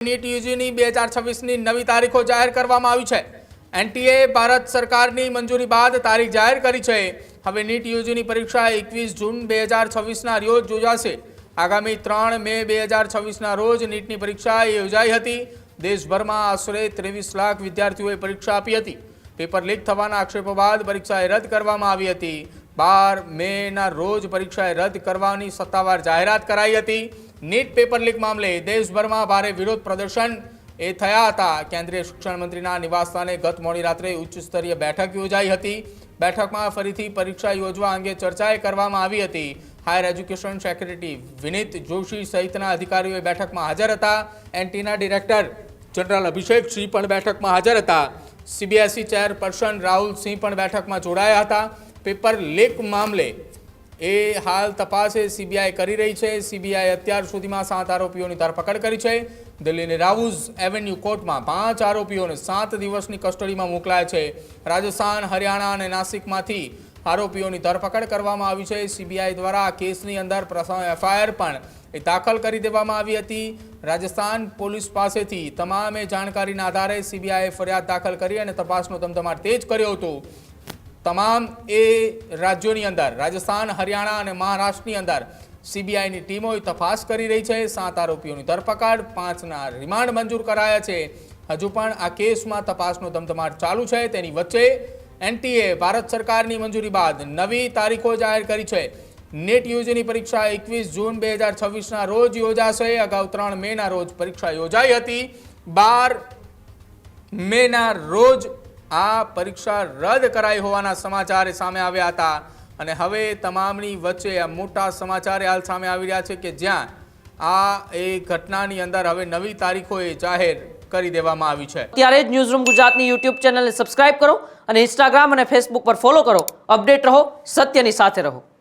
NEET યુજીની 2026ની નવી તારીખો જાહેર કરવામાં આવી છે। એનટીએ ભારત સરકારની મંજૂરી બાદ તારીખ જાહેર કરી છે। હવે નીટ યુજીની પરીક્ષા 21 જૂન 2026ના રોજ યોજાશે। આગામી 3 મે 2026ના રોજ નીટની પરીક્ષા યોજાઈ હતી। દેશભરમાં આશરે 23 લાખ વિદ્યાર્થીઓએ પરીક્ષા આપી હતી। પેપર લીક થવાના આક્ષેપો બાદ પરીક્ષા રદ કરવામાં આવી હતી। 12 મેના રોજ પરીક્ષા રદ કરવાની સત્તાવાર જાહેરાત કરાઈ હતી। નીટ પેપર લીક મામલે દેશભરમાં ભારે વિરોધ પ્રદર્શન થયા હતા। કેન્દ્રીય શિક્ષણ મંત્રીના નિવાસસ્થાને ગત મોડી રાત્રે ઉચ્ચ સ્તરીય બેઠક યોજાઈ હતી। બેઠકમાં ફરીથી પરીક્ષા યોજવા અંગે ચર્ચા કરવામાં આવી હતી। હાયર એજ્યુકેશન સેક્રેટરી વિનીત જોશી સહિતના અધિકારીઓ બેઠકમાં હાજર હતા। એનટીના ડિરેક્ટર જનરલ અભિષેક સિંહ પણ બેઠકમાં હાજર હતા। સીબીએસઈ ચેરપર્સન રાહુલ સિંહ પણ બેઠકમાં જોડાયા હતા। પેપર લીક મામલે હાલ તપાસ સીબીઆઈ કરી રહી છે। સીબીઆઈ અત્યાર સુધીમાં 7 આરોપીઓની ધરપકડ કરી છે। દિલ્હીની રાઉઝ એવન્યુ કોર્ટમાં 5 આરોપીઓને 7 દિવસની કસ્ટડીમાં મોકલાયા છે। રાજસ્થાન, હરિયાણા અને નાસિકમાંથી આરોપીઓની ધરપકડ કરવામાં આવી છે। સીબીઆઈ દ્વારા આ કેસની અંદર એફઆઈઆર પણ દાખલ કરી દેવામાં આવી હતી। રાજસ્થાન પોલીસ પાસેથી તમામ જાણકારીના આધારે સીબીઆઈએ ફરિયાદ દાખલ કરી અને તપાસનો ધમધમાટ તેજ કર્યો હતો। તમામ રાજ્યોની અંદર રાજસ્થાન, હરિયાણા અને મહારાષ્ટ્રની અંદર સીબીઆઈની ટીમો તપાસ કરી રહી છે। 7 આરોપીઓની ધરપકડ, 5ના રિમાન્ડ મંજૂર કરાયા છે। હજુ પણ આ કેસમાં તપાસનો ધમધમાટ ચાલુ છે। તેની વચ્ચે એનટીએ ભારત સરકારની મંજૂરી બાદ નવી તારીખો જાહેર કરી છે। નીટ યુજીની પરીક્ષા 21 જૂન 2026ના રોજ યોજાશે। અગાઉ 3 મેના રોજ પરીક્ષા યોજાઈ હતી। 12 મેના રોજ આ પરીક્ષા રદ કરાઈ હોવાના સમાચાર સામે આવ્યા હતા અને હવે તમામની વચ્ચે આ મોટા સમાચાર હાલ સામે આવી રહ્યા છે કે જ્યાં આ ઘટનાની અંદર હવે નવી તારીખો જાહેર કરી દેવામાં આવી છે। ત્યારે જ ન્યૂઝરૂમ ગુજરાતની યુટ્યુબ ચેનલને સબસ્ક્રાઇબ કરો અને ઇન્સ્ટાગ્રામ અને ફેસબુક પર ફોલો કરો। અપડેટ રહો, સત્યની સાથે રહો।